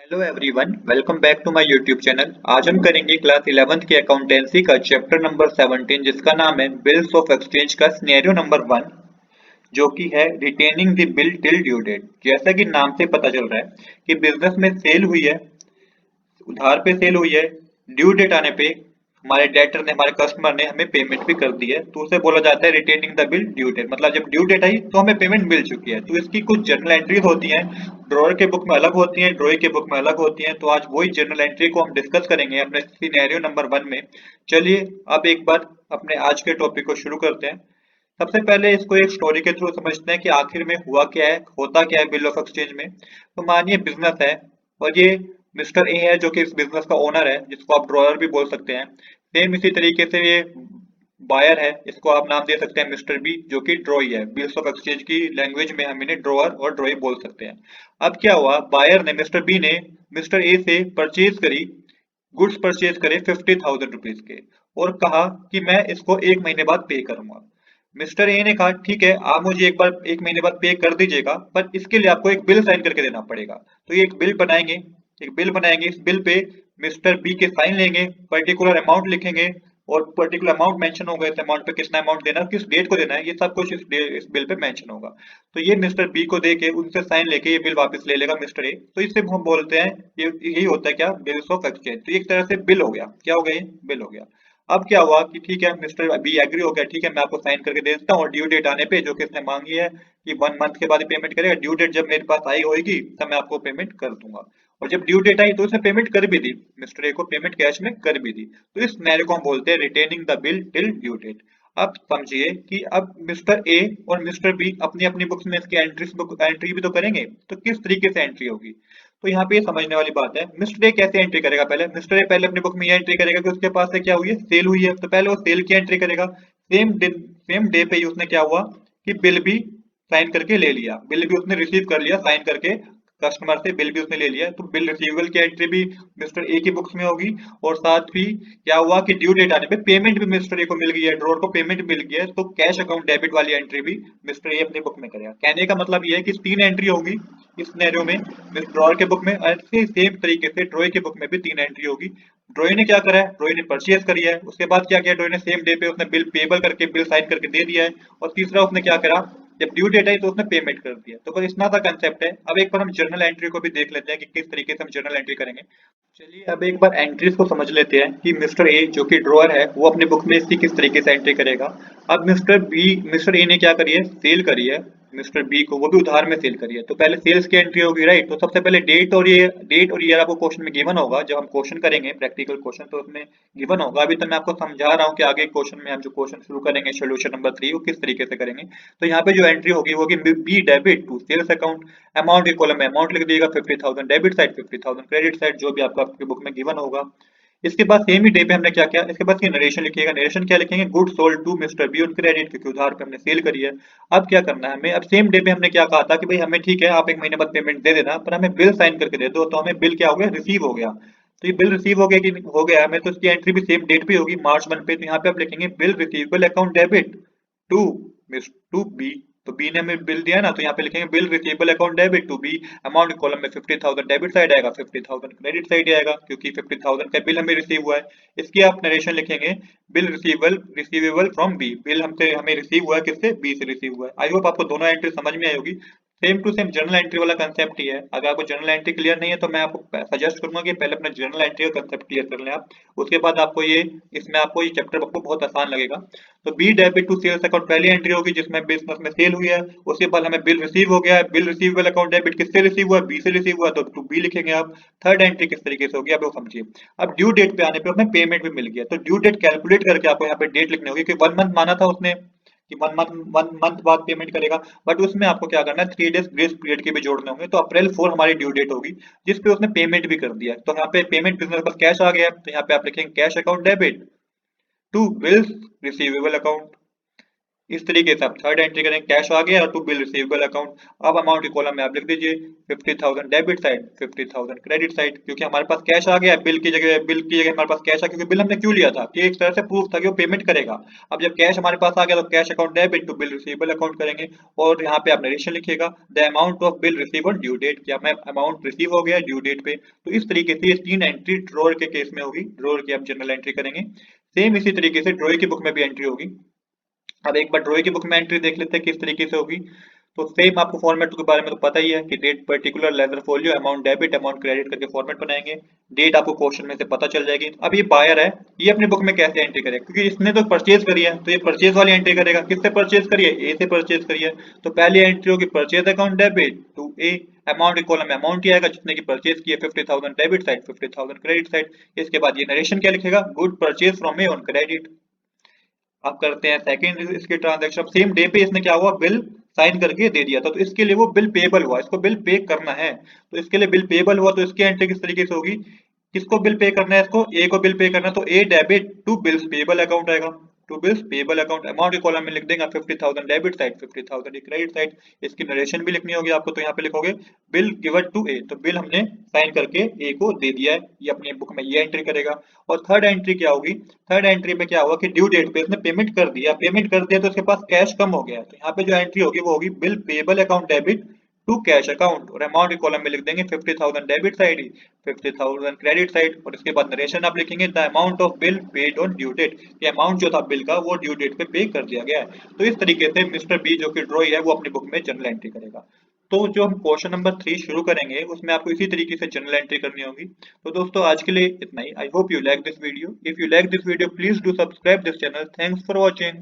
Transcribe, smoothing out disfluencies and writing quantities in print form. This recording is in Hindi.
Hello everyone, welcome back to my YouTube channel. आज हम करेंगे क्लास 11th की अकाउंटेंसी का चैप्टर नंबर 17 जिसका नाम है बिल्स ऑफ एक्सचेंज का सिनेरियो नंबर 1, जो कि है retaining the bill till due date. जैसा कि नाम से पता चल रहा है कि बिजनेस में सेल हुई है, उधार पे सेल हुई है। ड्यू डेट आने पे हमारे डेटर ने, हमारे कस्टमर ने हमें पेमेंट भी कर दी है, तो उसे बोला जाता है retaining the bill due date. मतलब जब ड्यू डेट आई तो हमें पेमेंट मिल चुकी है। तो इसकी कुछ जर्नल एंट्रीज होती हैं, ड्रॉअर के बुक में अलग होती हैं, ड्रॉइंग के बुक में अलग होती हैं। तो आज वही जर्नल एंट्री को हम डिस्कस करेंगे अपने सिनेरियो नंबर 1 में। चलिए अब एक बार अपने आज के टॉपिक को शुरू करते हैं। सबसे पहले इसको एक स्टोरी के थ्रू समझते हैं कि आखिर में हुआ क्या है, होता क्या है बिल ऑफ एक्सचेंज में। तो मानिए बिजनेस है और ये मिस्टर ए है जो कि इस बिजनेस का ओनर है, जिसको आप ड्रॉयर भी बोल सकते हैं। सेम इसी तरीके से ये बायर है, इसको आप नाम दे सकते हैं मिस्टर बी, जो कि ड्रॉई है। बिल्स ऑफ एक्सचेंज की लैंग्वेज में हम इन्हें ड्रॉअर और ड्रॉई बोल सकते हैं। अब क्या हुआ, बायर ने, मिस्टर बी ने मिस्टर ए से परचेज करी, गुड्स परचेज करे 50,000 रुपीज के, और कहा कि मैं इसको एक महीने बाद पे करूंगा। मिस्टर ए ने कहा ठीक है, आप मुझे एक बार एक महीने बाद पे कर दीजिएगा, पर इसके लिए आपको एक बिल साइन करके देना पड़ेगा। तो ये एक बिल बनाएंगे, इस बिल पे मिस्टर बी के साइन लेंगे, पर्टिकुलर अमाउंट लिखेंगे, और पर्टिकुलर अमाउंट मेंशन होगा, इस अमाउंट पे कितना अमाउंट देना है, किस डेट को देना है, ये सब कुछ इस बिल पे मेंशन होगा। तो ये मिस्टर बी को दे के, उनसे साइन लेके ये बिल वापस ले लेगा मिस्टर ए। तो इससे हम बोलते हैं, ये यही होता है क्या, बिल्स ऑफ एक्सचेंज। तो एक तरह से बिल हो गया। क्या हो गया, ये बिल हो गया। अब क्या हुआ कि ठीक है, मिस्टर बी एग्री हो गया, ठीक है मैं आपको साइन करके दे देता हूँ, और ड्यू डेट आने पे, जो कि इसने मांगी है कि 1 मंथ के बाद पेमेंट करेगा, ड्यू डेट जब मेरे पास आई होगी तब मैं आपको पेमेंट कर दूंगा। और जब ड्यू डेट आई तो उसने पेमेंट कर भी दी, मिस्टर ए को पेमेंट कैश में कर भी दी। तो इस सिनेरियो को हम बोलते हैं retaining the bill till due date. अब समझिए कि अब मिस्टर ए और मिस्टर बी अपनी अपनी बुक्स में इसकी एंट्री भी तो करेंगे, तो किस तरीके से एंट्री होगी। तो यहाँ पे ये समझने वाली बात है। मिस्टर ए कैसे एंट्री करेगा, पहले मिस्टर ए पहले अपनी बुक में ये एंट्री करेगा कि उसके पास से क्या हुई है, सेल हुई है। तो पहले वो सेल की एंट्री करेगा। सेम डे पे ही उसने क्या हुआ कि बिल भी साइन करके ले लिया, बिल भी उसने रिसीव कर लिया साइन करके, कस्टमर से बिल भी उसने ले लिया। तो बिल रिसीवेबल की एंट्री भी मिस्टर ए की बुक्स में होगी। और साथ ही क्या हुआ कि ड्यू डेट आने पे पेमेंट भी मिस्टर ए को मिल गई है, ड्रॉर को पेमेंट मिल गई है, तो कैश अकाउंट डेबिट वाली एंट्री भी मिस्टर ए अपनी बुक में करेगा। कहने का मतलब ये है कि 3 एंट्री होगी इस सिनेरियो में, ड्रॉर के बुक में। ऐसे सेम तरीके से ड्रॉई के बुक में भी 3 एंट्री होगी। ड्रॉई ने क्या करा है, ड्रॉई ने परचेज करी है, उसके बाद क्या किया ड्रॉई ने, सेम डे पे उसने बिल पेबल करके बिल साइन करके दे दिया है। और तीसरा उसने क्या करा, जब ड्यू डेट आई तो उसने पेमेंट कर दिया। तो बस इतना सा कंसेप्ट है। अब एक बार हम जर्नल एंट्री को भी देख लेते हैं कि किस तरीके से हम जर्नल एंट्री करेंगे। चलिए अब एक बार एंट्रीज को समझ लेते हैं कि मिस्टर ए जो कि ड्रॉअर है, वो अपनी बुक में इसकी किस तरीके से एंट्री करेगा। अब मिस्टर ए ने क्या करी है, सेल करी है मिस्टर बी को, वो भी उधार में सेल करी है। तो पहले सेल्स की एंट्री होगी, राइट। तो सबसे पहले डेट और ईयर आपको क्वेश्चन में गिवन होगा। जब हम क्वेश्चन करेंगे प्रैक्टिकल क्वेश्चन तो उसमें गिवन होगा। अभी तो मैं आपको समझा रहा हूँ कि आगे क्वेश्चन में हम जो क्वेश्चन शुरू करेंगे सोल्यूशन नंबर 3 वो किस तरीके से करेंगे। तो यहाँ पे जो एंट्री होगी वो होगी B debit to sales account. Amount के कॉलम में अमाउंट लिख दिएगा 50,000, डेबिट साइड 50,000, क्रेडिट साइड जो भी आपका आपकी बुक में गिवन होगा। इसके बाद सेम ही डे पे हमने क्या किया, इसके बाद ये नरेशन लिखिएगा। नरेशन क्या लिखेंगे, good sold to mister B on credit, क्योंकि उधार पे हमने सेल करी है। अब क्या करना है हमें, अब सेम डे पे हमने क्या कहा था कि भाई हमें ठीक है आप एक महीने बाद पेमेंट दे देना, पर हमें बिल साइन करके दे दो। तो हमें बिल क्या हो गया, रिसीव हो गया। तो ये बिल रिसीव हो गया कि हो गया हमें, तो इसकी एंट्री भी सेम डेट पे होगी, March 1 पे। तो यहाँ पे आप लिखेंगे bill receivable account debit to to B. तो बी ने हमें बिल दिया ना, तो यहाँ पे लिखेंगे bill receivable account debit to B. Amount column में 50,000 डेबिट साइड आएगा, 50,000 क्रेडिट साइड आएगा, क्योंकि 50,000 का बिल हमें रिसीव हुआ है। इसकी आप नरेशन लिखेंगे bill receivable from B. Bill हमसे हमें रिसीव हुआ है, किससे, बी से रिसीव हुआ है। आई होप आपको दोनों एंट्री समझ में आई होगी। Same to same journal entry वाला कंसेप्ट ही है। अगर आपको जर्नल एंट्री क्लियर नहीं है तो मैं आपको सजेस्ट करूंगा कि पहले अपना जर्नल एंट्री का कंसेप्ट क्लियर कर लें आप। उसके बाद आपको ये, इसमें आपको ये चैप्टर आपको बहुत आसान लगेगा। तो B debit to sales account पहली एंट्री होगी, जिसमें बिजनेस में सेल हुई है। उसके बाद हमें बिल रिसीव हो गया है, बिल रिसीवेबल अकाउंट डेबिट किससे रिसीव हुआ, बी से रिसीव हुआ, तो टू बी लिखेंगे आप। थर्ड एंट्री किस तरीके से होगी आप वो समझिए। अब ड्यू डेट पे आने पे हमें पेमेंट भी मिल गया, तो ड्यू डेट कैलकुलेट करके आपको यहाँ पे डेट लिखनी होगी कि 1 मंथ माना था उसने कि 1 मंथ बाद पेमेंट करेगा। बट उसमें आपको क्या करना है, 3 डेज ग्रेस पीरियड के भी जोड़ने होंगे। तो April 4 हमारी ड्यू डेट होगी, जिसपे उसने पेमेंट भी कर दिया। तो यहाँ पे पेमेंट बिजनेस पर कैश आ गया, तो यहाँ पे आप लिखेंगे cash account debit to bills receivable account. इस तरीके से आप थर्ड एंट्री करेंगे, कैश आ गया टू बिल रिसीवेबल अकाउंट। अब अमाउंट के कॉलम में आप लिख दीजिए 50,000 डेबिट साइड, 50,000 क्रेडिट साइड, क्योंकि हमारे पास कैश आ गया, बिल की जगह हमारे पास कैश आ, क्योंकि बिल हमने क्यों लिया था कि एक तरह से प्रूफ था कि वो पेमेंट करेगा। अब जब कैश हमारे पास आ गया तो cash account debit to bill receivable account करेंगे, और यहाँ पे आप नरेशन लिखिएगा the amount of bill receive on due date, क्या मैं अमाउंट रिसीव हो गया ड्यू डेट पे। तो इस तरीके से ये 3 एंट्री ड्रॉअर के केस में होगी, ड्रॉअर की आप जनरल एंट्री करेंगे। सेम इसी तरीके से ड्रॉअर की बुक में भी एंट्री होगी। अब एक बार ड्रॉइंग की बुक में एंट्री देख लेते हैं किस तरीके से होगी। तो सेम आपको फॉर्मेट के बारे में तो पता ही है कि date particular ledger folio amount debit amount credit करके फॉर्मेट बनाएंगे। डेट आपको क्वेश्चन में से पता चल जाएगी। अब ये बायर है, ये अपनी बुक में कैसे एंट्री करेगा, क्योंकि इसने तो परचेज करी है तो ये परचेज वाली एंट्री करेगा। किससे परचेज करिए, ए से परचेज करिए। तो पहली एंट्री होगी purchase account debit to A, amount के कॉलम में अमाउंट ही आएगा जितने की परचेज की है, 50,000 डेबिट साइड 50,000 क्रेडिट साइड। इसके बाद ये नरेशन क्या लिखेगा, good purchase from A on credit. अब करते हैं सेकंड इसके ट्रांजैक्शन। सेम डे पे इसने क्या हुआ, बिल साइन करके दे दिया था, तो इसके लिए वो बिल पेबल हुआ, इसको बिल पे करना है। तो इसके लिए बिल पेबल हुआ, तो इसकी एंट्री किस तरीके से होगी, किसको बिल पे करना है, इसको ए को बिल पे करना है, तो a debit to bills payable account आएगा, to bills payable account. Amount के कॉलम में लिख देंगे 50,000 डेबिट साइड 50,000 क्रेडिट साइड। इसकी नरेशन भी लिखनी होगी आपको, तो यहाँ पे लिखोगे बिल गिवन टू ए, तो बिल हमने साइन करके ए को दे दिया है, ये अपनी बुक में ये एंट्री करेगा। और थर्ड एंट्री क्या होगी, थर्ड एंट्री में क्या हुआ कि ड्यू डेट पे इसने पेमेंट कर दिया तो इसके पास कैश कम हो गया, तो यहाँ पे जो एंट्री होगी वो होगी bill payable account debit to cash account, और अमाउंट के कॉलम में लिख देंगे 50,000 डेबिट साइड 50,000 क्रेडिट साइड, और इसके बाद नरेशन आप लिखेंगे the amount of bill paid on due date, ये अमाउंट जो था बिल का वो ड्यू डेट पे पे कर दिया गया है। तो इस तरीके से मिस्टर बी जो कि ड्रॉई है वो अपनी बुक में जनरल एंट्री करेगा। तो जो हम क्वेश्चन नंबर 3 शुरू करेंगे उसमें आपको इसी तरीके से जनरल एंट्री करनी होगी। तो दोस्तों आज के लिए इतना ही। I hope you like this video. If you like this video please do subscribe this channel. Thanks for watching.